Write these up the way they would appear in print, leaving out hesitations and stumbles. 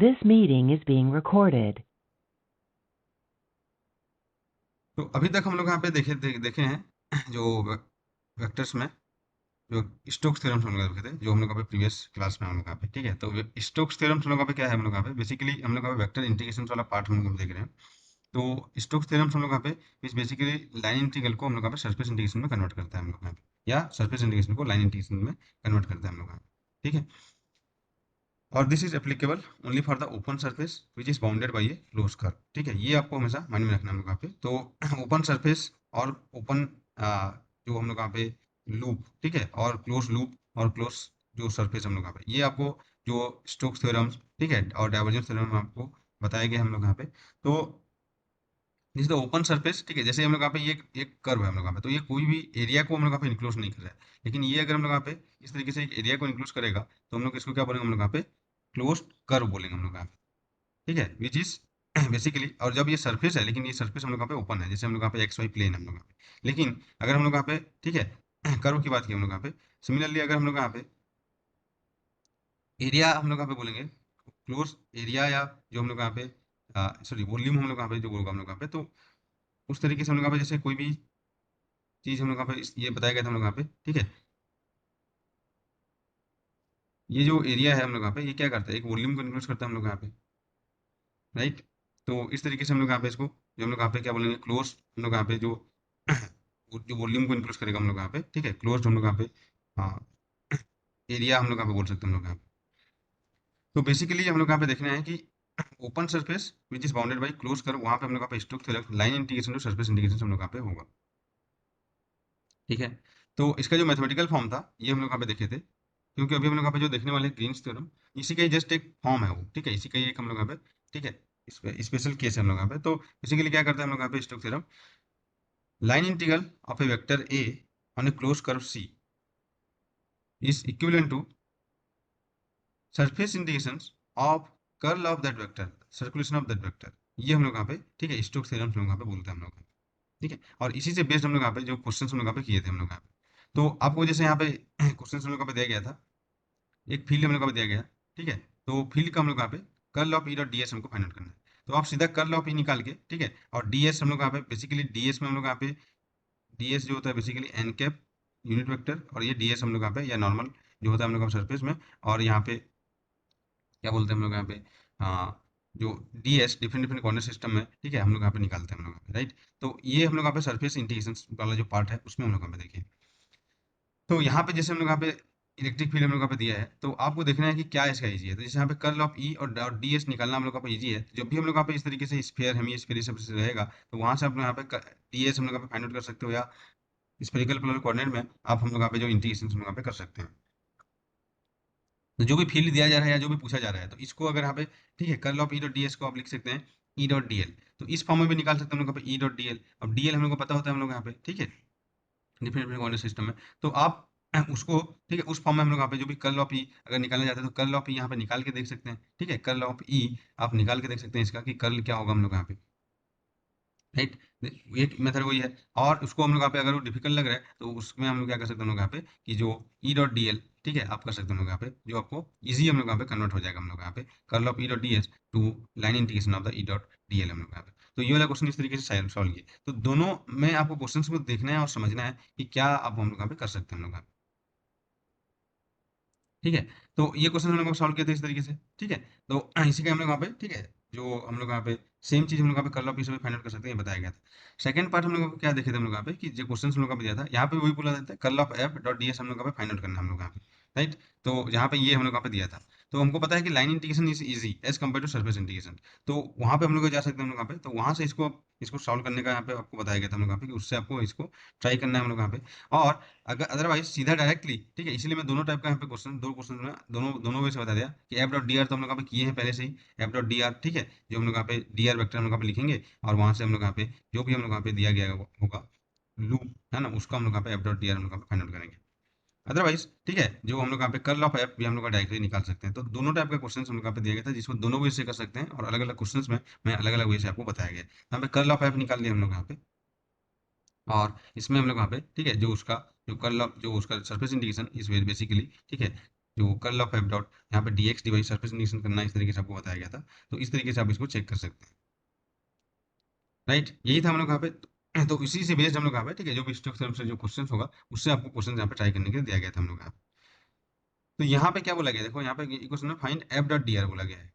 This meeting is being recorded. तो अभी तक हम लोग यहाँ पे देखे हैं जो वेक्टर्स में जो स्टोक्स थ्योरम्स हम लोग देखे थे, जो हम लोग यहाँ पे प्रीवियस क्लास में हम लोग यहाँ पे, ठीक है। तो स्टोक्स थ्योरम्स हम लोग यहाँ पे क्या है, हम लोग यहाँ पे बेसिकली हम लोग यहाँ पे वेक्टर इंटीग्रेशन वाला पार्ट हम लोग देख रहे हैं। तो स्टोक्स थ्योरम्स हम लोग यहाँ पे इस बेसिकली लाइन इंटीग्रल को हम लोग यहाँ पे सरफेस इंटीग्रेशन में कन्वर्ट करता है हम लोग यहाँ पे, या सरफेस इंटीग्रेशन को लाइन इंटीग्रेशन में कन्वर्ट करता है हम लोग यहाँ पे, ठीक है। और this is applicable only for the open surface which is bounded by A close curve, ठीक है। ये आपको हमेशा माइंड में रखना है हम लोग यहाँ पे। तो ओपन सरफेस और ओपन जो हम लोग यहाँ पे लूप, ठीक है, और क्लोज लूप और क्लोज जो सरफेस हम लोग यहाँ पे, ये आपको जो स्टोक्स थ्योरम्स, ठीक है, और डाइवर्जेंस थ्योरम आपको बताए गए हम लोग यहाँ पे। तो दिस द ओपन सरफेस, ठीक है। जैसे हम लोग यहाँ पे ये एक कर्व है हम लोग यहाँ पे, तो ये कोई भी एरिया को हम लोग यहाँ पे इंक्लोज नहीं कर रहा है, लेकिन ये अगर हम लोग यहाँ पे इस तरीके से एक एरिया को इंक्लोज करेगा तो हम लोग इसको क्या बोलेंगे, हम लोग यहाँ पे क्लोज कर्व बोलेंगे हम लोग यहाँ पे, ठीक है, विच इज बेसिकली। और जब ये सरफेस है, लेकिन ये सरफेस हम लोग यहाँ पे ओपन है, जैसे हम लोग यहाँ पे एक्स वाई प्लेन है हम लोग यहाँ पे, लेकिन अगर हम लोग यहाँ पे, ठीक है, कर्व की बात की हम लोग यहाँ पे, सिमिलरली अगर हम लोग यहाँ पे एरिया हम लोग यहाँ पे बोलेंगे क्लोज एरिया, या जो हम लोग यहाँ पे सॉरी वॉल्यूम हम लोग यहाँ पे जो बोलूँगा हम लोग यहाँ पे, तो उस तरीके से हम लोग यहाँ पे जैसे कोई भी चीज़ हम लोग यहाँ पे ये बताया गया था हम लोग यहाँ पे, ठीक है। ये जो एरिया है हम लोग यहाँ पे, ये क्या करता है, एक वॉल्यूम को इंक्लूड करता है हम लोग यहाँ पे, राइट। तो इस तरीके से हम लोग यहाँ पे इसको जो हम लोग यहाँ पे क्या बोलेंगे, क्लोज हम लोग यहाँ पे जो जो वॉल्यूम को इंक्लूड करेगा हम लोग यहाँ पे, ठीक है, क्लोज हम लोग यहाँ पे एरिया हम लोग यहाँ पे बोल सकते हैं हम लोग यहाँ पे। तो बेसिकली हम लोग यहाँ पे देखना है कि open surface which is bounded by close कर, वहाँ पे हम लोग यहाँ पे Stokes theorem line integration to surface integration हम लोग यहाँ पे होगा, ठीक है। तो इसका जो मैथमेटिकल फॉर्म था ये हम लोग यहाँ पे देखे थे, क्योंकि अभी हम लोग यहाँ पे जो देखने वाले ग्रीन्स थ्योरम, इसी का ही जस्ट एक फॉर्म है वो, ठीक है, इसी का ही एक हम लोग यहाँ पे, ठीक है, इस पे स्पेशल केस है हम लोग यहाँ पे। तो बेसिकली क्या करते हैं हम लोग यहाँ पे Stokes theorem, line integral of a vector A on a close curve C is equivalent to surface integration of curl of that vector, circulation of that vector. ये हम लोग यहाँ पे, ठीक है, स्टोक्स थ्योरम हम लोग यहाँ पे बोलते हैं हम लोग यहाँ पे, ठीक है। और इसी से बेस्ड हम लोग यहाँ पे जो क्वेश्चन हम लोग यहाँ पे किए थे हम लोग यहाँ पे, तो आपको जैसे यहाँ पे क्वेश्चन हम लोग यहाँ पे दिया गया था, एक फील्ड हम लोग को दिया गया, ठीक है। तो फील्ड का हम लोग यहाँ पे curl of E dot d S हमको फाइंड आउट करना है। तो आप सीधा कर्ल ऑफ ई निकाल के, ठीक है, और डी एस हम लोग यहाँ पे बेसिकली डी एस में हम लोग यहाँ पे डी एस जो होता है basically n cap unit vector, और ये डी एस हम लोग यहाँ पे या नॉर्मल जो होता है हम लोग सरफेस में, और यहाँ पे क्या बोलते हैं हम लोग यहाँ पे, जो D S different different corner system में, ठीक है, हम लोग यहाँ पे निकालते हैं हम लोग यहाँ पे, राइट। तो ये हम लोग यहाँ पे सरफेस इंटीग्रेशन वाला जो पार्ट है उसमें हम लोग यहाँ पे देखें। तो यहाँ पे जैसे हम लोग यहाँ पे इलेक्ट्रिक फील्ड हम लोग यहाँ पे दिया है, तो आपको देखना है कि क्या इसका इजी है। तो जैसे यहाँ पे कर्ल ऑफ ई और डी एस निकालना हम लोग यहाँ पे इजी है। जब भी हम लोग यहाँ पे इस तरीके से स्फीयर हेमी स्फीयर सब रहेगा, तो वहाँ से आप लोग यहाँ पे डी एस हम लोग यहाँ पे फाइंड आउट कर सकते हो, या स्फेरिकल पोलर कोऑर्डिनेट में आप हम लोग यहाँ पे जो इंटीग्रेशन हम लोग यहाँ पे कर सकते हैं। तो जो भी फील्ड दिया जा रहा है या जो भी पूछा जा रहा है, तो इसको अगर यहाँ पे, ठीक है, curl of E dot d S को आप लिख सकते हैं ई डॉट डी एल। तो इस फॉर्म में भी निकाल सकते हैं हम लोग यहाँ पे ई डॉट डी एल। अब डी एल हम लोग को पता होता है हम लोग यहाँ पे, ठीक है, डिफरेंट डिफरेंट कोऑर्डिनेट सिस्टम में। तो आप उसको, ठीक है, उस फॉर्म में हम लोग यहाँ पे जो भी कर्ल ऑफ ई अगर निकालना चाहते हैं, तो कर्ल ऑफ ई यहाँ पे निकाल के देख सकते हैं, ठीक है, कर्ल ऑफ ई आप निकाल के देख सकते हैं इसका कि कर्ल क्या होगा हम लोग यहाँ पे, राइट। एक मेथड वही है। और उसको हम लोग यहाँ पे अगर वो डिफिकल्ट लग रहा है, तो उसमें हम लोग क्या कर सकते हैं हम लोग यहाँ पे कि जो ई डॉट डी एल, ठीक है, आप कर सकते हैं हम लोग यहाँ पे, जो आपको इजी हम लोग यहाँ पे कन्वर्ट हो जाएगा हम लोग यहाँ पे curl of E dot d s to line integration of the E dot d l हम लोग यहाँ पे। तो ये वाला क्वेश्चन इस तरीके से सॉल्व किए। तो दोनों में आपको क्वेश्चन को देखना है और समझना है कि क्या आप हम लोग यहाँ पे कर सकते हैं हम लोग यहाँ पे, ठीक है। तो ये क्वेश्चन हम लोग सॉल्व किए थे इस तरीके से, ठीक है। तो इसी का हम लोग यहाँ पे, ठीक है, जो हम लोग यहाँ पे सेम चीज हम लोग यहाँ पे कर्ल ऑफ इसे फाइंड आउट कर सकते हैं, ये बताया गया था। सेकंड पार्ट हम लोग को क्या देखे थे हम लोग यहाँ पे कि जो क्वेश्चन हम लोग यहाँ पे दिया था, यहाँ पे वही बोला जाता है curl of F dot d S हम लोग यहाँ पे फाइंड आउट करना है हम लोग यहाँ पे, राइट। तो यहाँ पे ये हम लोग यहाँ पे दिया था। तो हमको पता है कि line integration is easy as compare to surface integration. तो वहाँ पे हम लोग जा सकते हैं हम लोग यहाँ पे, तो वहाँ से इसको इसको सॉल्व करने का यहाँ पे आपको बताया गया था हम लोग यहाँ पे कि उससे आपको इसको ट्राई करना है हम लोग यहाँ पे। और अगर अदरवाइज सीधा डायरेक्टली, ठीक है, इसलिए मैं दोनों टाइप का यहाँ पे क्वेश्चन, दो क्वेश्चन में दोनों दोनों वे से बता दिया कि एफ डॉट डी आर तो हम लोग यहाँ पे किए हैं पहले से ही, एफ डॉट डी आर, ठीक है, जो हम लोग यहाँ पे डी आर वेक्टर हम लोग यहाँ पे लिखेंगे, और वहाँ से हम लोग यहाँ पे जो भी हम लोग यहाँ पे दिया गया होगा लूप, है ना, उसको हम लोग यहाँ पे एफ डॉट डी आर हम लोग यहाँ पे फाइंड आउट करेंगे। अदरवाइज, ठीक है, जो हम लोग यहाँ पे कर्ल ऑफ एफ भी हम लोग का डायरेक्टली निकाल सकते हैं। तो दोनों टाइप का क्वेश्चन हम लोग यहाँ पे दिया गया था, जिसको दोनों वे से कर सकते हैं, और अलग अलग क्वेश्चन में मैं अलग अलग वे से आपको बताया गया। यहाँ पे कर्ल ऑफ एफ निकाल दिया हम लोग यहाँ पे, और इसमें हम लोग यहाँ पे, ठीक है, जो उसका जो कर्ल जो उसका सरफेस इंटीग्रेशन इस वे बेसिकली, ठीक है, जो कर्ल ऑफ एफ डॉट यहाँ पे dx dy सरफेस इंटीग्रेशन करना है, इस तरीके से आपको बताया गया था। तो इस तरीके से आप इसको चेक कर सकते हैं, राइट। यही था हम लोग यहाँ पे। तो इसी से बेस्ड हम लोग यहाँ पे, ठीक है, जो भी स्टोक्स थ्योरम से जो क्वेश्चन होगा उससे आपको क्वेश्चन यहाँ पे ट्राई करने के लिए दिया गया था हम लोग यहाँ पे। तो यहाँ पे क्या बोला गया, देखो यहाँ पे क्वेश्चन में find F dot D R बोला गया है।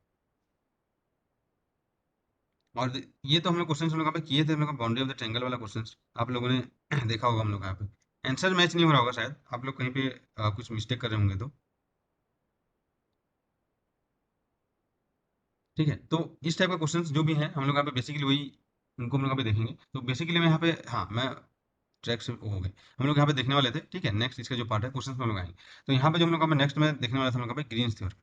और ये तो हम लोग क्वेश्चन हम लोग यहाँ पे किए थे, हम लोग बाउंड्री ऑफ द ट्रायंगल वाला क्वेश्चन आप लोगों ने देखा होगा। हम लोग यहाँ पे आंसर मैच नहीं हो रहा होगा शायद, आप लोग कहीं पे कुछ मिस्टेक कर रहे होंगे तो, ठीक है। तो इस टाइप का क्वेश्चंस जो भी हैं हम लोग यहाँ पे बेसिकली वही उनको हम लोग यहाँ पे देखेंगे। तो बेसिकली मैं यहाँ पे, हाँ मैं ट्रैक से हो गए, हम लोग यहाँ पे देखने वाले थे, ठीक है। नेक्स्ट इसका जो पार्ट है क्वेश्चन में हम लोग आएंगे। तो यहाँ पे जो हम लोग यहाँ पे नेक्स्ट में देखने वाला था हम लोग यहाँ पे ग्रीन्स थ्योरम।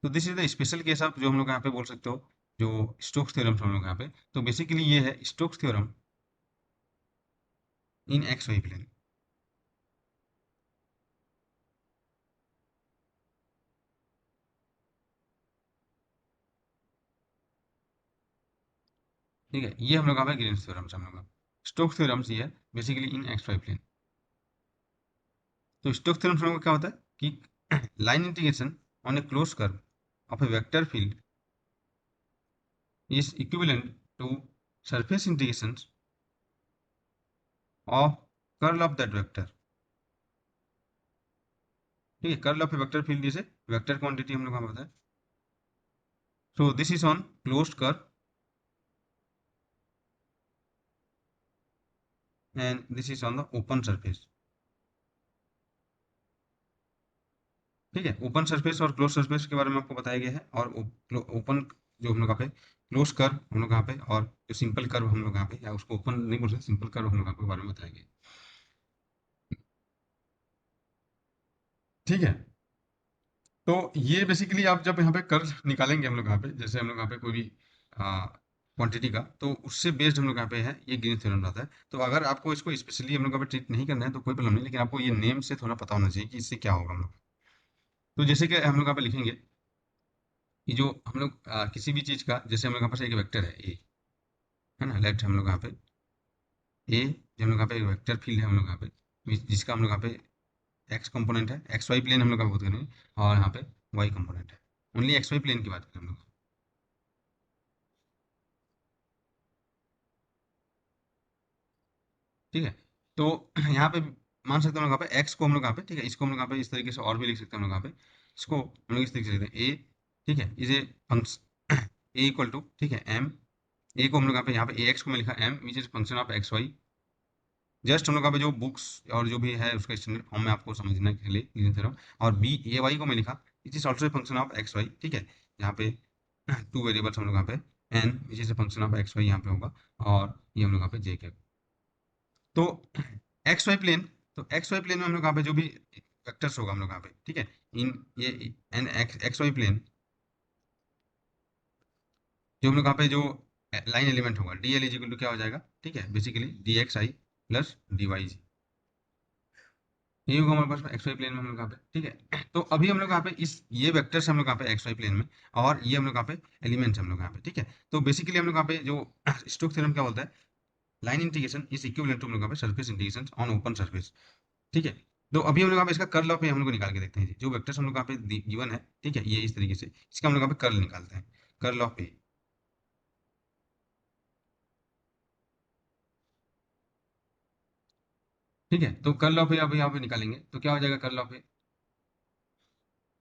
तो this is the special case of जो हम लोग यहाँ पे बोल सकते हो, जो स्टोक्स थ्योरम हम लोग यहाँ पे। तो बेसिकली ये है Stokes theorem in x y plane. ठीक है, ये हम लोग यहाँ पे ग्रीन्स थ्योरम से हम लोग स्टोक्स थ्योरम ये है बेसिकली इन एक्स वाई प्लेन। तो स्टोक्स थ्योरम हम लोग का क्या होता है कि line integration on a close curve of a vector field is equivalent to surface integrations of curl of that vector। ठीक है, curl of a vector field जैसे वेक्टर क्वांटिटी हम लोग का पता है। So this is on closed curve and this is on the open surface. ठीक है, ओपन सरफेस और क्लोज सरफेस के बारे में आपको बताया गया है। और ओपन जो हम लोग यहाँ पे क्लोज कर्व हम लोग यहाँ पे, और जो सिंपल कर्व हम लोग यहाँ पे, या उसको ओपन नहीं बोल सकते, सिंपल कर्व हम लोग यहाँ पे बारे में बताया गया। ठीक है, तो ये बेसिकली आप जब यहाँ पे कर्व निकालेंगे हम लोग यहाँ पे, जैसे हम लोग यहाँ पे कोई भी क्वांटिटी का, तो उससे बेस्ड हम लोग यहाँ पे है ये ग्रीन थ्योरम रहता है। तो अगर आपको इसको स्पेशली हम लोग यहाँ पे ट्रीट नहीं करना है तो कोई प्रॉब्लम नहीं, लेकिन आपको ये नेम से थोड़ा पता होना चाहिए कि इससे क्या होगा हम लोग। तो जैसे कि हम लोग यहाँ पे लिखेंगे कि जो हम लोग किसी भी चीज़ का, जैसे हम लोग यहाँ पास एक वेक्टर है ए, है ना, लेफ्ट हम लोग यहाँ पे ए, जो हम लोग यहाँ पे वेक्टर फील्ड है हम लोग यहाँ पे, जिसका हम लोग यहाँ पे एक्स कंपोनेंट है, एक्स वाई प्लेन हम लोग का बात करेंगे, और यहाँ पे वाई कंपोनेंट है। ओनली एक्स वाई प्लेन की बात करें हम लोग, ठीक है। तो यहाँ पे मान सकते हैं हम लोग यहाँ पे एक्स को हम लोग यहाँ पे, ठीक है, इसको हम लोग यहाँ पे इस तरीके से और भी लिख सकते हैं हम लोग यहाँ पे, इसको हम लोग इस तरीके से लिखते हैं ए, ठीक है, is a function A equal to, ठीक है, एम। ए को हम लोग यहाँ पे ए एक्स को मैं लिखा M which is function of x y. Just हम लोग यहाँ पे जो बुक्स और जो भी है उसका स्टैंडर्ड फॉर्म में आपको समझने के लिए इन तरह। और बी ए वाई को मैं लिखा it is also function of x y, ठीक है। यहाँ पे टू वेरिएबल्स हम लोग यहाँ पे N which is function of x y यहाँ पे होगा, और ये हम लोग यहाँ पे जे के। तो एक्स वाई प्लेन, तो एक्स वाई प्लेन में हम लोग यहाँ पे जो भी वेक्टर्स होगा हम लोग यहाँ पे, ठीक है, इन ये N x x y plane, जो हम लोग यहाँ पे जो लाइन एलिमेंट होगा डी एल इजिकल टू क्या हो जाएगा, ठीक है, basically d x i plus d y j. ये होगा हमारे पास एक्स वाई प्लेन में हम लोग यहाँ पे, ठीक है। तो अभी हम लोग यहाँ पे इस ये वेक्टर्स हम लोग यहाँ पे एक्स वाई प्लेन में, और ये हम लोग यहाँ पे एलिमेंट्स हम लोग यहाँ पे, ठीक है। तो बेसिकली हम लोग यहाँ पे जो स्टोक्स थ्योरम क्या बोलता है, line integration is equivalent to हम लोग यहाँ पे surface integration on open surface, ठीक है। तो अभी हम लोग यहाँ पे इसका कर्ल ऑफ ए हम लोग को निकाल के देखते हैं जी। जो वेक्टर्स हम लोग यहाँ पे गिवन है, ठीक है, ये इस तरीके से इसका हम लोग यहाँ पे कर्ल निकालते हैं, कर्ल ऑफ ए। ठीक है, तो कर्ल ऑफ ए अभी यहाँ पे निकालेंगे तो क्या हो जाएगा, curl of A,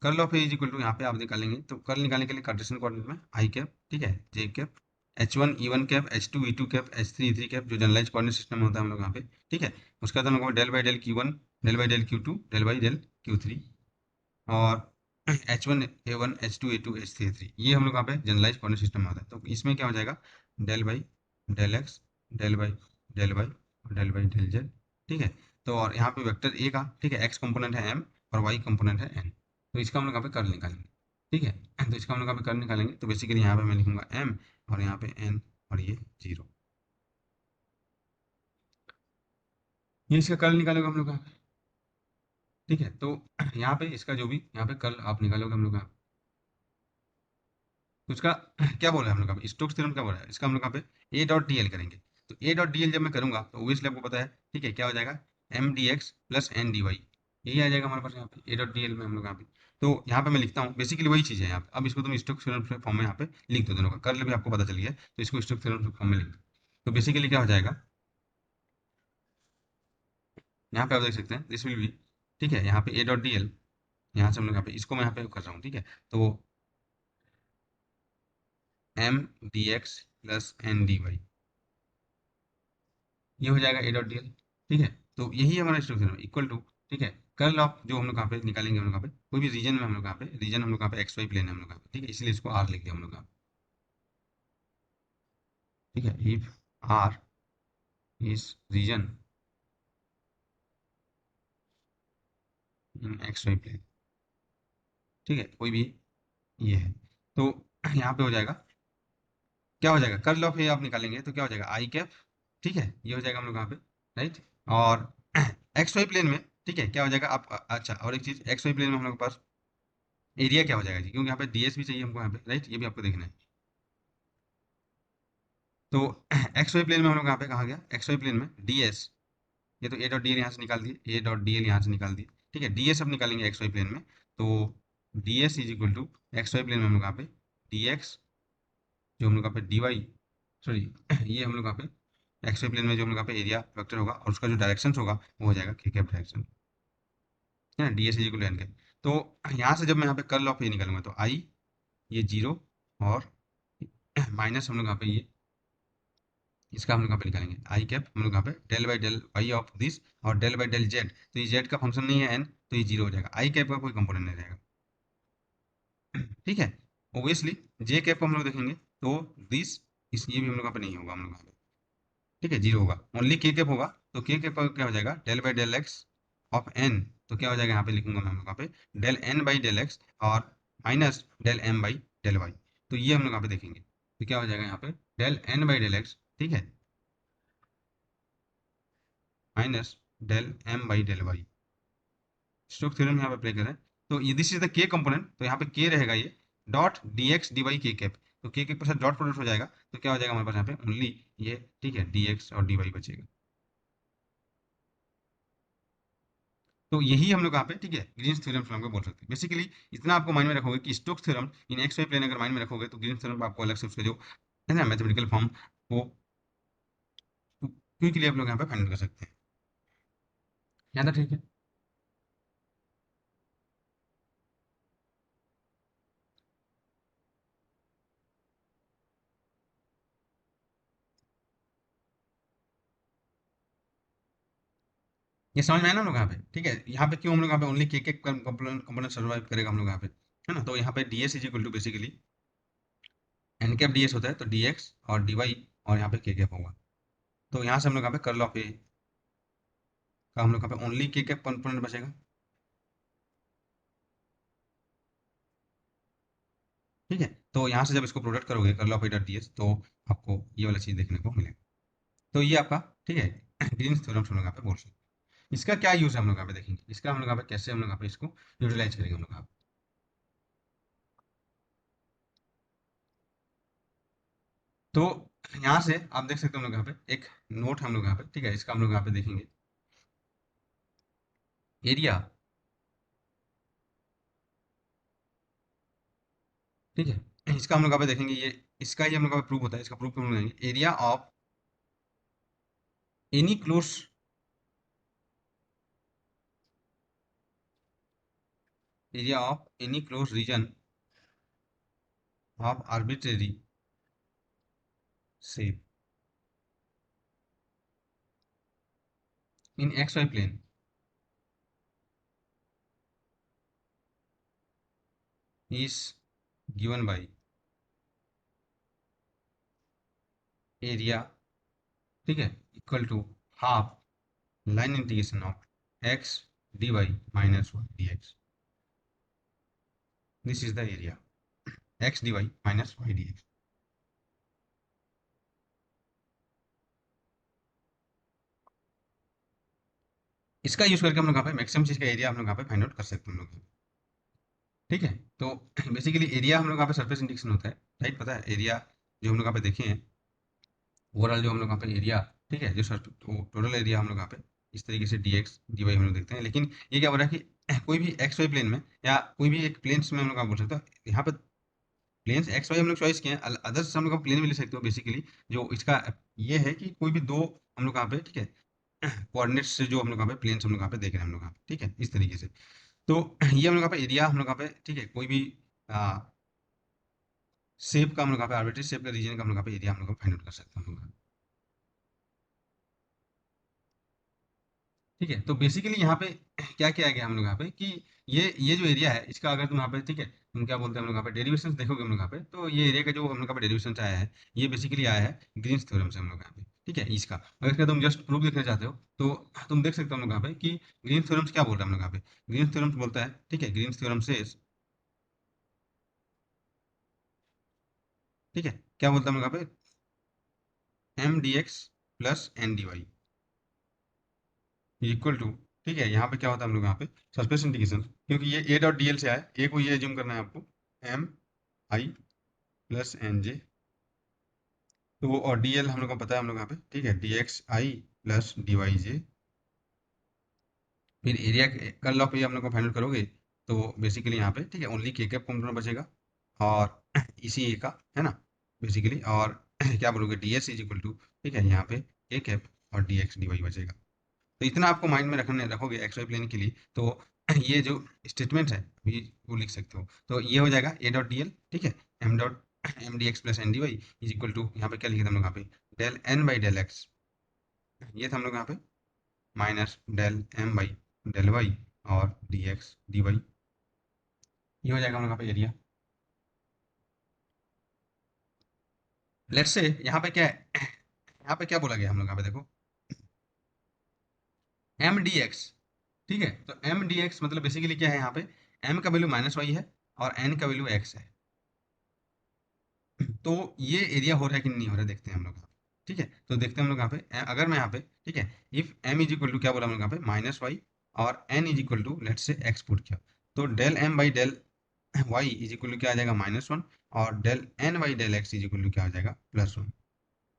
curl of A is equal to यहाँ पे आप निकालेंगे तो कर्ल निकालने के लिए कार्टेशियन कोऑर्डिनेट में आई कैप, ठीक है, J cap, H one E one cap, H two E two cap, H three E three cap, जो जनरलाइज कोऑर्डिनेट सिस्टम में होता है हम लोग यहाँ पे, ठीक है। उसके बाद हम लोग del by del Q one, del by del Q two, del by del Q three, और H one A one, H two A two, H three A three, ये हम लोग यहाँ पे जनरलाइज कोऑर्डिनेट सिस्टम में आता है। तो इसमें क्या हो जाएगा, del by del x, del by del y, del by del z, ठीक है। तो और यहाँ पे वेक्टर ए का, ठीक है, एक्स कंपोनेंट है एम और वाई कंपोनेंट है एन। तो इसका हम लोग यहाँ पे कर्ल निकालेंगे, ठीक है। तो इसका हम लोग यहाँ पे कर्ल निकालेंगे तो बेसिकली यहाँ पे मैं लिखूंगा एम, और यहाँ पे एन, और ये जीरो, ये इसका कर्ल निकालेगा हम लोग यहाँ पे, ठीक है। तो यहाँ पे इसका जो भी यहाँ पे कर्ल आप निकालोगे हम लोग यहाँ पे, तो इसका क्या बोला है हम लोग यहाँ पे, स्टोक्स थ्योरम क्या बोला है, इसका हम लोग यहाँ पे ए डॉट डी एल करेंगे। तो ए डॉट डी एल जब मैं करूंगा तो ओब्वियसली आपको पता है, ठीक है, क्या हो जाएगा, M d x plus N d y, यही आ जाएगा हमारे पास यहाँ पे ए डॉट डी एल में हम लोग यहाँ पे। तो यहाँ पे मैं लिखता हूँ, बेसिकली वही चीज़ है यहाँ पे। अब इसको तुम स्टोक्स थ्योरम फॉर्म में यहाँ पे लिख दो, दोनों का कर्ल भी आपको पता चल गया है, तो इसको स्टोक्स थ्योरम फॉर्म में लिख दो। तो बेसिकली क्या हो जाएगा, यहाँ पे आप देख सकते हैं दिस विल बी, ठीक है, यहाँ पे ए डॉट डी एल, यहाँ से हम लोग यहाँ पे इसको मैं यहाँ पे कर रहा हूँ, ठीक है। तो M d x plus N d y, ये हो जाएगा ए डॉट डी एल, ठीक है। तो यही हमारा स्ट्रक्चर है इक्वल टू, ठीक है, कर्ल ऑफ जो हम लोग यहाँ पे निकालेंगे, हम लोग यहाँ पे कोई भी रीजन में, हम लोग यहाँ पे रीजन, हम लोग यहाँ पे एक्स वाई प्लेन है हम लोग यहाँ पे, ठीक है, इसलिए इसको आर लिख दिया हम लोग यहाँ पे, ठीक है। If R is region in x y plane, ठीक है, कोई भी ये है, तो यहाँ पे हो जाएगा, क्या हो जाएगा, कर्ल ऑफ ये आप निकालेंगे तो क्या हो जाएगा आई कैप, ठीक है, ये हो जाएगा हम लोग यहाँ पे, राइट। और एक्स वाई प्लेन में, ठीक है, क्या हो जाएगा आप, अच्छा, और एक चीज, एक्स वाई प्लेन में हम लोग के पास एरिया क्या हो जाएगा जी, क्योंकि यहाँ पे डीएस भी चाहिए हमको यहाँ पे, राइट, ये भी आपको देखना है। तो एक्स वाई प्लेन में हम लोग यहाँ पे कहा गया, एक्स वाई प्लेन में डीएस, ये तो ए डॉट डी एल यहाँ से निकाल दिए, ए डॉट डी एल यहाँ से निकाल दिए, ठीक है, डीएस अब निकालेंगे एक्स वाई प्लेन में, तो d s is equal to x y plane में हम लोग यहाँ पे डी एक्स, जो हम लोग यहाँ पे डी वाई, सॉरी ये हम लोग यहाँ पे एक्स वाई प्लेन में जो हम लोग यहाँ पे एरिया वेक्टर होगा और उसका जो डायरेक्शन होगा वो हो जाएगा के कैप डायरेक्शन, है ना, d s is equal to n cap. तो यहाँ से जब मैं यहाँ पे कर्ल ऑफ ये निकालूंगा तो आई, ये जीरो, और माइनस हम लोग यहाँ पे ये, इसका हम लोग यहाँ पे निकालेंगे आई कैप, हम लोग यहाँ पे del by del y of this, और डेल बाई डेल जेड, तो ये जेड का फंक्शन नहीं है एन, तो ये जीरो हो जाएगा, आई कैप का कोई कंपोनेंट नहीं रहेगा, ठीक है। ओबियसली जे कैप को हम लोग देखेंगे तो दिस, इस ये भी हम लोग यहाँ पे नहीं होगा हम लोग यहाँ पे, ठीक है, जीरो होगा, ओनली के कैप होगा। तो के कैप का क्या हो जाएगा, del by del x of N, तो क्या हो जाएगा यहाँ पे लिखूंगा मैं हम लोग यहाँ पे del N by del X, और minus del M by del Y, तो ये हम लोग यहाँ पे देखेंगे, तो क्या हो जाएगा यहाँ पे del N by del x, ठीक है, minus del M by del y, Stokes theorem यहाँ पे अप्लाई करें, तो ये this is the k component, तो यहाँ पे के रहेगा ये dot d x d y k cap, तो के के साथ डॉट प्रोडक्ट हो जाएगा, तो क्या हो जाएगा हमारे पास यहाँ पे ओनली ये, ठीक है, डी एक्स और डी वाई बचेगा। तो यही हम लोग यहाँ पे, ठीक है, ग्रीन्स थ्योरम हम लोग बोल सकते हैं। बेसिकली इतना आपको माइंड में रखोगे कि Stokes theorem in x y plane अगर माइंड में रखोगे तो ग्रीन्स थ्योरम आपको अलग से उसका जो है ना मैथमेटिकल फॉर्म, वो क्विकली आप लोग यहाँ पे फाइंड कर सकते हैं, यहाँ तक ठीक है। ये समझ में आया ना हम लोग यहाँ पे, ठीक है, यहाँ पे क्यों हम लोग यहाँ पे ओनली के कंपोनेंट कंपोनेंट सर्वाइव करेगा हम लोग यहाँ पे, है ना। तो यहाँ पे d s is equal to basically n cap d s होता है, तो डी एक्स और डी वाई, और यहाँ पे के कैप होगा, तो यहाँ से हम लोग यहाँ पे कर्ल ऑफ ए का हम लोग यहाँ पे ओनली के कैप कंपोनेंट बचेगा, ठीक है। तो यहाँ से जब इसको प्रोडक्ट करोगे curl of A dot d S, तो आपको ये वाला चीज़ देखने को मिलेगा। तो ये आपका, ठीक है, ग्रीन्स थ्योरम हम लोग यहाँ पे बोल सकते हैं। इसका क्या यूज़ है हम लोग यहाँ पे देखेंगे, इसका हम लोग यहाँ पे कैसे हम लोग यहाँ पे इसको यूटिलाइज करेंगे हम लोग यहाँ पे। तो यहाँ से आप देख सकते हो हम लोग यहाँ पे एक नोट हम लोग यहाँ पे, ठीक है, इसका हम लोग यहाँ पे देखेंगे एरिया, ठीक है, इसका हम लोग यहाँ पे देखेंगे ये, इसका ही हम लोग यहाँ पे प्रूफ होता है, इसका प्रूफ हम लोग देखेंगे area of any close, area of any close region of arbitrary shape in x y plane is given by area, ठीक है, equal to half line integration of x d y minus y d x, this is the area x d y minus y d x. इसका use करके हम लोग यहाँ पे maximum चीज का एरिया हम लोग यहाँ पे फाइंड आउट कर सकते हैं हम लोग, ठीक है। तो बेसिकली एरिया हम लोग यहाँ पे सरफेस इंटीग्रेशन होता है, राइट, पता है एरिया जो हम लोग यहाँ पे देखे हैं ओवरऑल, जो हम लोग यहाँ पे एरिया, ठीक है, जो टोटल एरिया हम लोग यहाँ पे इस तरीके से डी एक्स डी वाई हम लोग देखते हैं। लेकिन ये क्या हो रहा है कि कोई भी एक्स वाई प्लेन में या कोई भी एक प्लेन्स में हम लोग क्या बोल सकते हैं, यहाँ पे प्लेन्स एक्स वाई हम लोग चॉइस किए हैं, अदर्स हम लोग प्लेन भी ले सकते हो बेसिकली। जो इसका ये है कि कोई भी दो हम लोग यहाँ पे, ठीक है, कोऑर्डिनेट्स से जो हम लोग यहाँ पे प्लेन्स हम लोग यहाँ पे देख रहे हैं हम लोग यहाँ पे, ठीक है, इस तरीके से। तो ये हम लोग यहाँ पे एरिया हम लोग यहाँ पे, ठीक है, कोई भी शेप का हम लोग यहाँ पे, आर्बिट्री शेप का रीजन का हम लोग यहाँ पे एरिया हम लोग फाइंड आउट कर सकते हैं हम लोग। ठीक है, तो बेसिकली यहाँ पे क्या किया गया हम लोग यहाँ पे कि ये जो एरिया है इसका, अगर तुम यहाँ पे, ठीक है, तुम क्या बोलते हैं हम लोग यहाँ पे डेरिवेशंस देखोगे हम लोग यहाँ पे, तो ये एरिया का जो हम लोग यहाँ पे डेरिवेशन आया है, ये बेसिकली आया है ग्रीन्स थ्योरम से हम लोग यहाँ पे, ठीक है, इसका अगर इसका तुम जस्ट प्रूफ देखना चाहते हो तो तुम देख सकते हो हम लोग यहाँ पे कि ग्रीन्स थ्योरम क्या बोल रहा है हम लोग यहाँ पे। ग्रीन्स थ्योरम बोलता है, ठीक है, ग्रीन्स थ्योरम से, ठीक है, क्या बोलता है हम लोग यहाँ पे, M d x plus N d y equal to, ठीक है, यहाँ पे क्या होता है हम लोग यहाँ पे सरफेस इंटीग्रेशन, क्योंकि ये ए डॉट डी एल से आया, ए को ये एज्यूम करना है आपको, एम आई प्लस एन जे, तो और डी एल हम लोग को पता है हम लोग यहाँ पे, ठीक है, d x i plus d Y जे। फिर एरिया का लॉ पे हम लोग को फाइंड आउट करोगे तो बेसिकली यहाँ पे, ठीक है, ओनली के कैप कंपोनेंट बचेगा और इसी ए का, है ना, बेसिकली, और क्या बोलोगे d s is equal to, ठीक है, यहाँ पे के कैप और डी एक्स डी वाई बचेगा। तो इतना आपको माइंड में रखने रखोगे एक्स वाई प्लेन के लिए, तो ये जो स्टेटमेंट है अभी वो लिख सकते हो। तो ये हो जाएगा ए डॉट डी एल, ठीक है, M dot M d x plus N d y is equal to, यहाँ पे क्या लिखे थे हम लोग यहाँ पे, del N by del x, ये था हम लोग यहाँ पे, minus del M by del y और डी एक्स डी वाई, ये हो जाएगा हम लोग यहाँ पे एरिया। लेट्स से यहाँ पे क्या है, यहाँ पे क्या बोला गया हम लोग यहाँ पे देखो, एम डी एक्स, ठीक है, तो एम डी एक्स मतलब बेसिकली क्या है यहाँ पे, एम का वैल्यू माइनस वाई है और एन का वैल्यू एक्स है। तो ये एरिया हो रहा है कि नहीं हो रहा है देखते हैं हम लोग यहाँ पे, ठीक है, तो देखते हैं हम लोग यहाँ पे, अगर मैं यहाँ पे, ठीक है, if M is equal to क्या बोला हम लोग यहाँ पे माइनस वाई और N is equal to let's say x put किया, तो del M by del y is equal to क्या आ जाएगा माइनस 1 और del N by del x is equal to क्या आ जाएगा +1।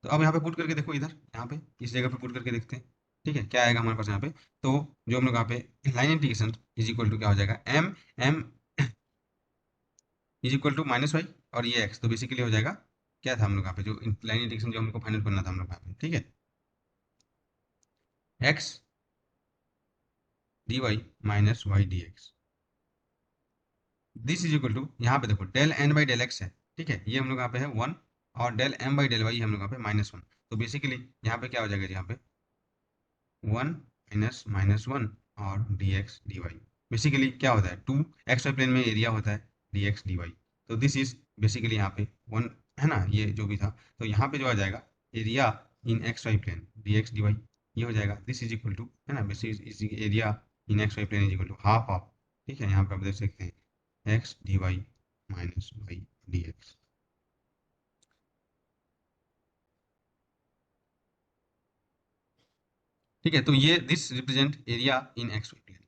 तो अब यहाँ पे पुट करके देखो, इधर यहाँ पे इस जगह पे पुट करके देखते हैं, ठीक है, क्या आएगा हमारे पास यहाँ पे। तो जो हम लोग यहाँ पे line integration is equal to क्या हो जाएगा, M M is equal to minus y और ये एक्स, तो बेसिकली हो जाएगा, क्या था हम लोग यहाँ पे जो लाइन इंटीग्रेशन जो हमको फाइनल करना था हम लोग यहाँ पे, ठीक है, x d y minus y d x, this is equal to, यहाँ पे देखो del N by del x है, ठीक है, ये हम लोग यहाँ पे है 1 और del M by del y हम लोग यहाँ पे -1, तो बेसिकली यहाँ पे क्या हो जाएगा यहाँ पे 1 - -1 और d x d y, basically क्या होता है 2 एक्स वाई प्लेन में एरिया होता है डी एक्स डी वाई, तो दिस इज बेसिकली यहाँ पे 1, है ना, ये जो भी था, तो यहाँ पे जो आ जाएगा area in x y plane d x d y, ये हो जाएगा दिस इज इक्वल टू, है ना, basic area in x y plane is equal to half of, ठीक है, यहाँ पे आप देख सकते हैं x d y minus y d x. ठीक है, तो ये this represent area in x y plane,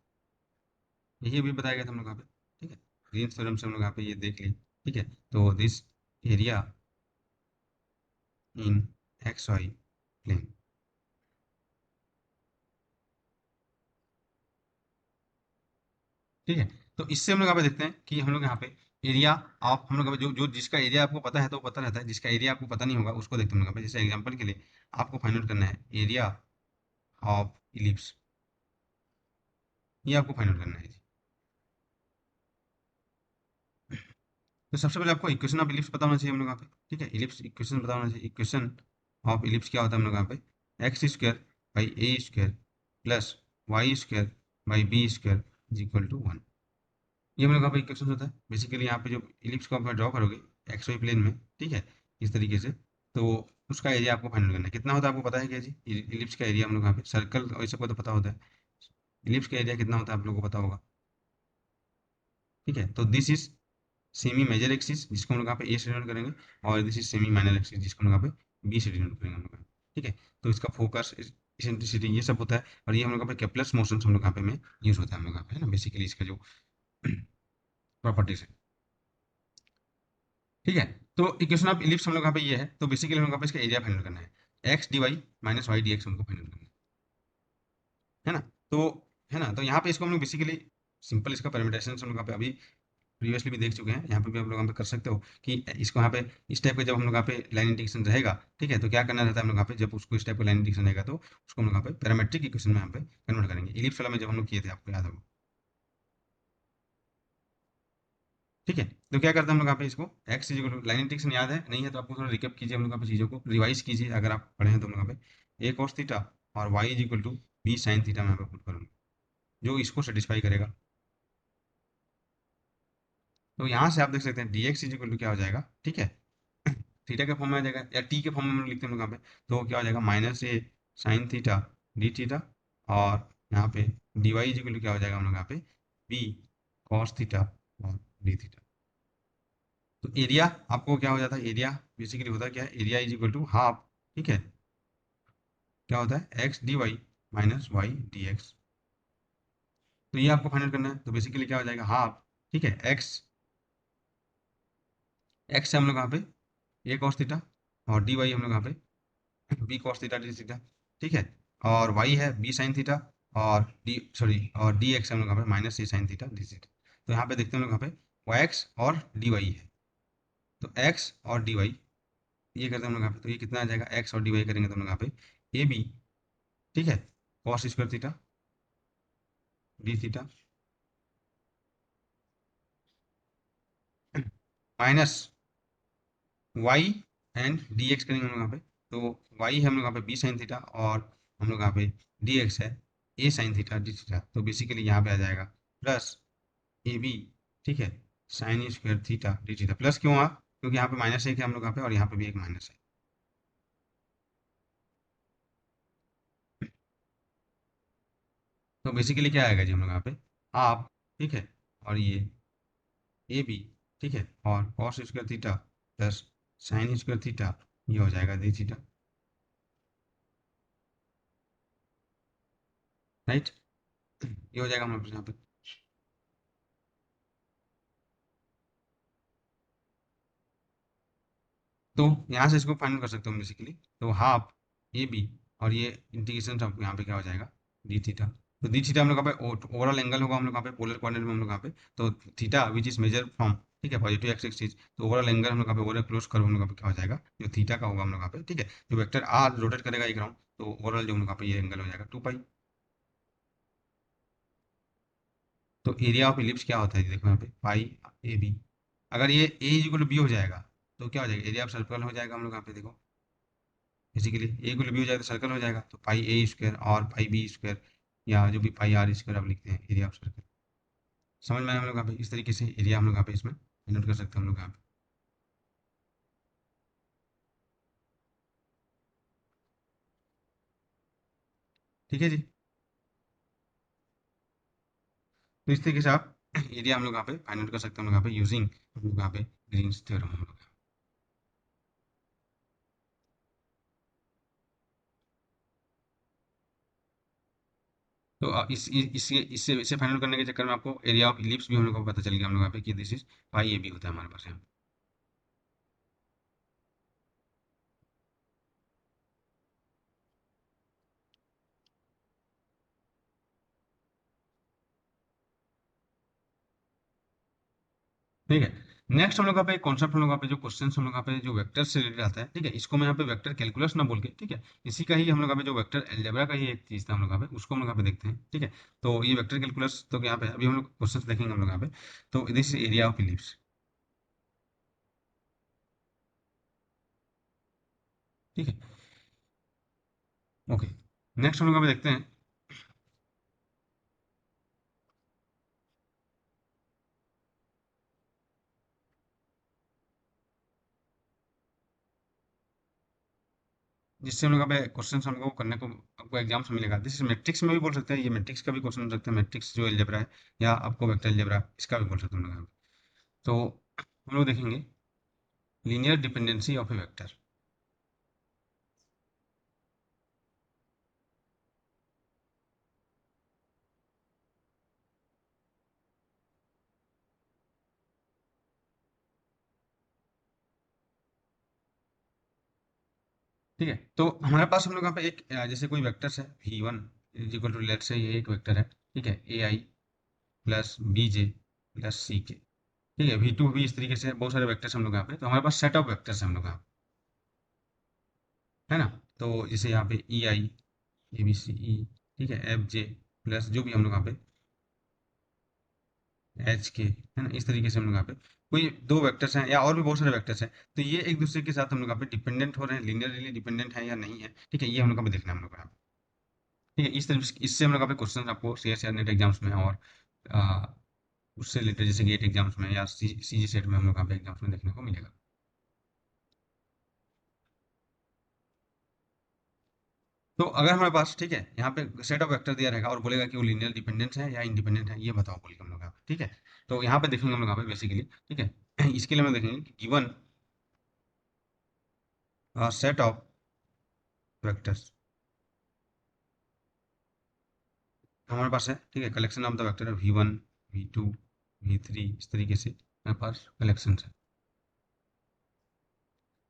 यही अभी बताया गया था हम लोग यहाँ पे, ठीक है, ग्रीन्स थ्योरम से हम लोग यहाँ पे ये देख लिए, ठीक है, तो this area in x y plane, ठीक है, तो इससे हम लोग यहाँ पे देखते हैं कि हम लोग यहाँ पे एरिया ऑफ, हम लोग यहाँ पे जो जो जिसका एरिया आपको पता है तो वो पता रहता है, जिसका एरिया आपको पता नहीं होगा उसको देखते हैं हम लोग यहाँ पे। जैसे एग्जांपल के लिए आपको फाइंड आउट करना है एरिया ऑफ इलिप्स, ये आपको फाइंड आउट करना है जी। तो सबसे पहले आपको इक्वेशन ऑफ इलिप्स पता होना चाहिए हम लोग यहाँ पे, ठीक है, इलिप्स इक्वेशन पता होना चाहिए। इक्वेशन ऑफ इलिप्स क्या होता है हम लोग यहाँ पे, x square by a square plus y square by b square is equal to 1, ये हम लोग यहाँ पे इक्वेशन होता है। बेसिकली यहाँ पे जो इलिप्स को आप ड्रॉ करोगे एक्स वाई प्लेन में, ठीक है, इस तरीके से, तो उसका एरिया आपको फाइंड करना है, कितना होता है आपको पता है क्या जी, इलिप्स का एरिया हम लोग यहाँ पे, सर्कल और सबको तो पता होता है, इलिप्स का एरिया कितना होता है आप लोगों को पता होगा, ठीक है, तो this is semi major axis जिसको हम लोग यहाँ पे ए से डिनोट करेंगे और this is semi minor axis जिसको हम लोग यहाँ पे बी से डिनोट करेंगे हम लोग यहाँ पे, ठीक है, तो इसका फोकस इसेंट्रिसिटी ये सब होता है और ये हम लोग यहाँ पे केप्लर्स मोशन हम लोग यहाँ पे में यूज होता है हम लोग यहाँ पे, है ना, बेसिकली इसका जो प्रॉपर्टीज है, ठीक है। तो इक्वेशन ऑफ इलिप्स हम लोग यहाँ पे ये है, तो बेसिकली हम लोग यहाँ पे इसका एरिया फाइंड करना है, x d y minus y d x हमको फाइंड करना है, है ना। तो है ना, तो यहाँ पे इसको हम लोग बेसिकली सिंपल इसका परमिटेशन हम लोग यहाँ पे अभी प्रीवियसली भी देख चुके हैं, यहाँ पे भी आप लोग यहाँ पे कर सकते हो कि इसको यहाँ पे इस टाइप का जब हम लोग यहाँ पे लाइन इंटीग्रेशन रहेगा, ठीक है, तो क्या करना रहता है हम लोग यहाँ पे, जब उसको इस टाइप का लाइन इंटीग्रेशन रहेगा तो उसको हम लोग यहाँ पे पैरामेट्रिक इक्वेशन में यहाँ पे कन्वर्ट करेंगे, इलिप्स वाला में जब हम लोग किए थे, आपको याद होगा। ठीक है, तो क्या करते हैं हम लोग यहाँ पे इसको x is equal to, line integration याद है नहीं है तो आपको थोड़ा रिकैप कीजिए, हम लोग यहाँ पे चीज़ों को रिवाइज कीजिए, अगर आप पढ़े हैं तो हम लोग यहाँ पे ए कॉस थीटा और y is equal to b sine theta मैं यहाँ पे पुट करूँगा, जो इसको सेटिस्फाई करेगा। तो यहाँ से आप देख सकते हैं d x is equal to क्या हो जाएगा, ठीक है, थीटा के फॉर्म में आ जाएगा या टी के फॉर्म में हम लोग लिखते हैं हम लोग यहाँ पे, तो क्या हो जाएगा minus a sine theta d theta, और यहाँ पे d y is equal to क्या हो जाएगा हम लोग यहाँ पे बी कॉस थीटा और डी थीटा। तो एरिया आपको क्या हो जाता है, एरिया बेसिकली होता है क्या है, area is equal to half, ठीक है, क्या होता है x d y minus y d x. तो ये आपको फाइंड करना है, तो बेसिकली क्या हो जाएगा हाफ, ठीक है, एक्स, एक्स है हम लोग यहाँ पे ए कॉस थीटा और डी वाई हम लोग यहाँ पे b cos theta d theta, ठीक है, और वाई है बी साइन थीटा और डी सॉरी और डी एक्स हम लोग यहाँ पे minus c sine theta d theta. तो यहाँ पे देखते हैं हम लोग यहाँ पे वो एक्स और डी वाई है, तो एक्स और डी वाई ये करते हैं हम लोग यहाँ पे, तो ये कितना आ जाएगा, एक्स और डी वाई करेंगे तो हम लोग यहाँ पे ए बी, ठीक है, cos square theta d theta minus y and d x करेंगे हम लोग यहाँ पे, तो वाई है हम लोग यहाँ पे बी साइन थीटा और हम लोग यहाँ पे डी एक्स है ए साइन थीटा डी थीटा, तो बेसिकली यहाँ पे आ जाएगा प्लस ए बी, ठीक है, sine square theta d theta. Plus क्यों आ, क्योंकि यहाँ पे माइनस एक है हम लोग यहाँ पे और यहाँ पे भी एक माइनस है। तो बेसिकली क्या आएगा जी हम लोग यहाँ पे हाफ, ठीक है, और ये ए बी, ठीक है, और cos square theta plus sine square theta, ये हो जाएगा डी थीटा, राइट, ये हो जाएगा हमारे पास यहाँ पे। तो यहाँ से इसको फाइनल कर सकते हो बेसिकली, तो हाफ ए बी और ये इंटीग्रेशन सब यहाँ पे क्या हो जाएगा डी थीटा। तो डी थीटा हम लोग यहाँ पे ओवरऑल एंगल होगा हम लोग यहाँ पे पोलर कोऑर्डिनेट में हम लोग यहाँ पे, तो theta which is measure from, ठीक है, पॉजिटिव एक्स एक्सिस, तो ओवरऑल एंगल हम लोग यहाँ पे ओवरऑल क्लोज कर्व हम लोग यहाँ पे क्या हो जाएगा, जो थीटा का होगा हम लोग यहाँ पे, ठीक है, जो वेक्टर आर रोटेट करेगा एक राउंड, तो ओवरऑल जो हम लोग यहाँ पे ये एंगल हो जाएगा 2 पाई। तो एरिया ऑफ इलिप्स क्या होता है देखो यहाँ पे पाई ए बी, अगर ये ए इज इक्वल टू बी हो जाएगा तो क्या हो जाएगा, एरिया ऑफ सर्कल हो जाएगा हम लोग यहाँ पे देखो, बेसिकली ए को बी हो जाएगा तो सर्कल हो जाएगा, तो पाई ए स्क्वायर और पाई बी स्क्वायर, या जो भी पाई आर स्क्वायर आप लिखते हैं एरिया ऑफ सर्कल। समझ में आया हम लोग यहाँ पे, इस तरीके से एरिया हम लोग यहाँ पे इसमें नोट कर सकते हैं हम लोग यहाँ पे। ठीक है जी, तो इस तरीके से आप एरिया हम लोग यहाँ पे फाइंड आउट कर सकते हैं हम लोग यहाँ पे यूजिंग हम लोग यहाँ पे ग्रीन्स थ्योरम हम लोग। तो इससे इससे इसे फाइंड आउट करने के चक्कर में आपको एरिया ऑफ इलिप्स भी हम लोग को पता चल गया हम लोग यहाँ पे कि this is pi a b होता है हमारे पास यहाँ पे। ठीक है, नेक्स्ट हम लोग यहाँ पे कॉन्सेप्ट हम लोग यहाँ पे जो क्वेश्चन हम लोग यहाँ पे जो वेक्टर से रिलेटेड आता है, ठीक है, इसको मैं यहाँ पे वेक्टर कैलकुलस ना बोल के, ठीक है, इसी का ही हम लोग यहाँ पे जो वेक्टर अलजेब्रा का ही एक चीज था हम लोग यहाँ पे, उसको हम लोग यहाँ पे देखते हैं, ठीक है। तो ये वेक्टर कैलकुलस तो यहाँ पे अभी हम लोग क्वेश्चन देखेंगे हम लोग यहाँ पे, तो this is area of ellipse, ठीक है, ओके। नेक्स्ट हम लोग यहाँ पे देखते हैं, जिससे हम लोग यहाँ पे क्वेश्चन हमको करने को आपको एग्जाम्स में मिलेगा, दिस इज मैट्रिक्स में भी बोल सकते हैं, ये मैट्रिक्स का भी क्वेश्चन हो सकता है, मैट्रिक्स जो अलजेब्रा है, या आपको वेक्टर अलजेब्रा इसका भी बोल सकते हैं हम लोग यहाँ पे। तो हम लोग देखेंगे linear dependency of a vector. ठीक है, तो हमारे पास हम लोग यहाँ पे एक जैसे कोई वेक्टर्स है V1, is equal to, late से ये एक वेक्टर है, ठीक है, ए आई प्लस बी जे प्लस सी के, ठीक है, वी टू भी इस तरीके से बहुत सारे वेक्टर्स हम लोग यहाँ पे, तो हमारे पास सेट ऑफ वेक्टर्स है हम लोग यहाँ पे, है ना। तो जैसे यहाँ पे ई आई, ए बी सी ई, ठीक है, एफ जे प्लस जो भी हम लोग यहाँ पे एच के, है ना, इस तरीके से हम लोग यहाँ पे कोई दो वेक्टर्स हैं या और भी बहुत सारे वेक्टर्स हैं, तो ये एक दूसरे के साथ हम लोग यहाँ पे डिपेंडेंट हो रहे हैं, लीनियरली डिपेंडेंट है या नहीं है, ठीक है, ये हम लोग यहाँ पे देखना है हम लोग यहाँ पे, ठीक है। इस तरह इससे हम लोग यहाँ पे क्वेश्चन आपको सी एस नेट एग्जाम्स में और आ, उससे रिलेटेड जैसे गेट एग्जाम्स में या सी जी सेट में हम लोग यहाँ पे एग्जाम्स में देखने को मिलेगा। तो अगर हमारे पास, ठीक है, यहाँ पे सेट ऑफ वेक्टर दिया रहेगा और बोलेगा कि वो लीनियर डिपेंडेंस है या इंडिपेंडेंट है, ये बताओ बोल के हम लोग यहाँ पे, ठीक है। तो यहाँ पे देखेंगे हम लोग यहाँ पे बेसिकली, ठीक है, इसके लिए हम देखेंगे कि गिवन सेट ऑफ वेक्टर्स हमारे पास है, ठीक है, कलेक्शन ऑफ द वेक्टर है v one, we two, we three, इस तरीके से हमारे पास कलेक्शन है।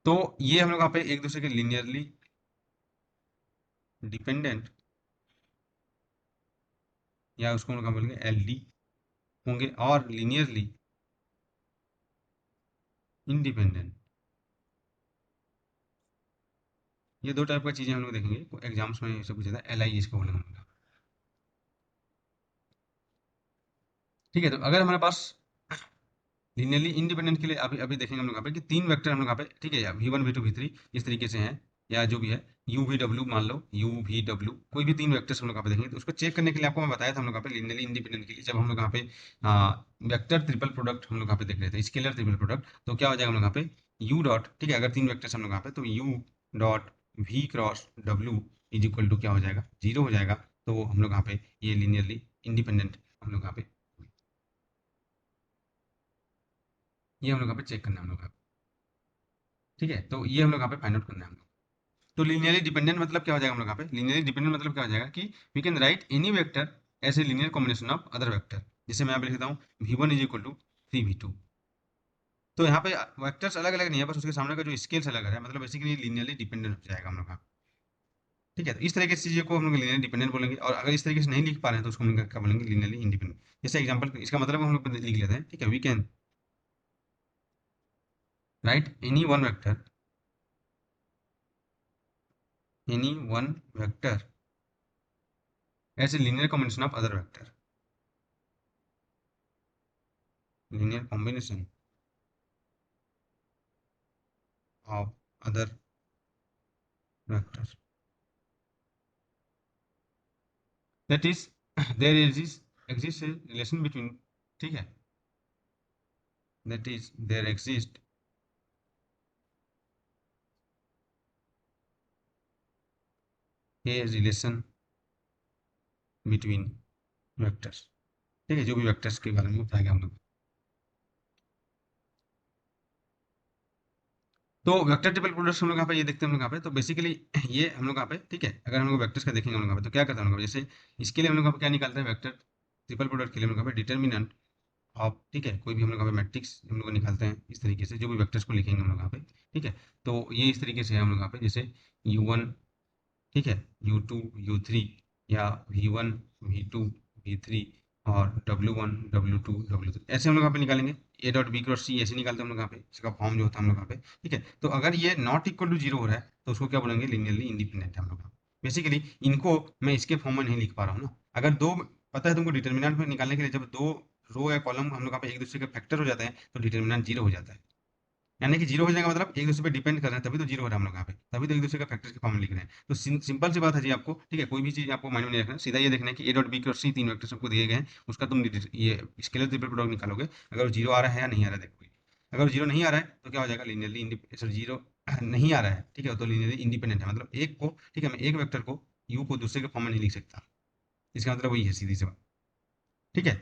तो ये हम लोग यहाँ पे एक दूसरे के लीनियरली डिपेंडेंट, या उसको हम लोग बोलेंगे एल डी होंगे, और लीनियरली इंडिपेंडेंट। ये दो टाइप का चीजें हम लोग देखेंगे एग्जाम्स में, ये सब पूछा था, एल आई जिसको बोलेंगे हम लोग, ठीक है। तो अगर हमारे पास लीनियरली इंडिपेंडेंट के लिए अभी अभी देखेंगे हम लोग यहाँ पे कि तीन वेक्टर हम लोग यहाँ पे, ठीक है, v one we two we three इस तरीके से हैं, या जो भी है यू वी डब्ल्यू, मान लो यू वी डब्ल्यू, कोई भी तीन वेक्टर्स हम लोग यहाँ पे देखेंगे, तो उसको चेक करने के लिए आपको मैं बताया था हम लोग यहाँ पे लीनियरली इंडिपेंडेंट के लिए, जब हम लोग यहाँ पे वेक्टर ट्रिपल प्रोडक्ट हम लोग यहाँ पे देख रहे थे, स्केलर ट्रिपल प्रोडक्ट, तो क्या हो जाएगा हम लोग यहाँ पे यू डॉट, ठीक है, अगर तीन वेक्टर्स हम लोग यहाँ पे, तो यू डॉट वी क्रॉस डब्ल्यू इज इक्वल टू क्या हो जाएगा, जीरो हो जाएगा। तो हम लोग यहाँ पे ये लीनियरली इंडिपेंडेंट हम लोग यहाँ पे, ये हम लोग यहाँ पे चेक करना है हम लोग यहाँ पे, ठीक है। तो ये हम लोग यहाँ पे फाइंड आउट करना है हम लोग। तो लीनियरली डिपेंडेंट मतलब क्या हो जाएगा हम लोग यहाँ पे, लीनियरली डिपेंडेंट मतलब क्या हो जाएगा कि we can write any vector as a linear combination of other vector. जैसे मैं यहाँ पे लिखता हूँ v one is equal to three v two, तो यहाँ पे वेक्टर्स अलग अलग नहीं है, बस उसके सामने का जो स्केल्स अलग है, मतलब बेसिकली लीनियरली डिपेंडेंट हो जाएगा हम लोग का, ठीक है। तो इस तरीके से चीज़ों को हम लोग लीनियरली डिपेंडेंट बोलेंगे, और अगर इस तरीके से नहीं लिख पा रहे हैं तो उसको हम लोग क्या बोलेंगे, लीनियरली इंडिपेंडेंट। जैसे एग्जाम्पल, इसका मतलब हम लोग लिख लेते हैं, ठीक है, we can write any one vector as a linear combination of other vector, linear combination of other vector, that is there is exist a relation between, ठीक है, that is there exist a relation between vectors, ठीक है, जो भी vectors के बारे में बताया गया हम लोग। तो वेक्टर ट्रिपल प्रोडक्ट्स हम लोग यहाँ पे ये देखते हैं हम लोग यहाँ पे, तो बेसिकली ये हम लोग यहाँ पे, ठीक है, अगर हम लोग वेक्टर्स का देखेंगे हम लोग यहाँ पे, तो क्या करते हैं हम लोग यहाँ पे, जैसे इसके लिए हम लोग यहाँ पे क्या निकालते हैं, वेक्टर ट्रिपल प्रोडक्ट के लिए हम लोग यहाँ पे डिटर्मिनेंट ऑफ, ठीक है, कोई भी हम लोग यहाँ पे मैट्रिक्स हम लोग निकालते हैं इस तरीके से, जो भी वेक्टर्स को लिखेंगे हम लोग यहाँ पे, ठीक है। तो ये इस तरीके से है हम लोग यहाँ पे, जैसे यू वन, ठीक है, यू टू यू थ्री, या V one we two we three, और W one W two W three, ऐसे हम लोग यहाँ पे निकालेंगे, A dot B cross C ऐसे निकालते हैं हम लोग यहाँ पे, इसका फॉर्म जो होता है हम लोग यहाँ पे, ठीक है। तो अगर ये नॉट इक्वल टू जीरो हो रहा है तो उसको क्या बोलेंगे, लीनियरली इंडिपेंडेंट है हम लोग। बेसिकली इनको मैं इसके फॉर्म में नहीं लिख पा रहा हूँ ना, अगर दो, पता है तुमको डिटर्मिनेंट में निकालने के लिए, जब दो रो या कॉलम हम लोग यहाँ पे एक दूसरे के फैक्टर हो जाते हैं तो डिटर्मिनेंट जीरो हो जाता है, यानी कि जीरो हो जाएगा मतलब एक दूसरे पे डिपेंड कर रहे हैं, तभी तो जीरो हो रहा है हम लोग यहाँ पे, तभी तो एक दूसरे का फैक्टर्स के फॉर्म में लिख रहे हैं। तो सिंपल सी बात है जी आपको, ठीक है, कोई भी चीज़ आपको माइंड में नहीं रखना, सीधा ये देखना है कि ए डॉट बी और सी तीन वेक्टर्स आपको दिए गए हैं, उसका तुम ये स्केलर ट्रिपल प्रोडक्ट निकालोगे, अगर जीरो आ रहा है या नहीं आ रहा है, देखो अगर जीरो नहीं आ रहा है तो क्या हो जाएगा, लीनियरली सर जीरो नहीं आ रहा है, ठीक है, तो लीनियरली इंडिपेंडेंट है, मतलब एक को, ठीक है, मैं एक वेक्टर को यू को दूसरे के फॉर्म में नहीं लिख सकता, इसका मतलब वही है सीधी सी बात, ठीक है।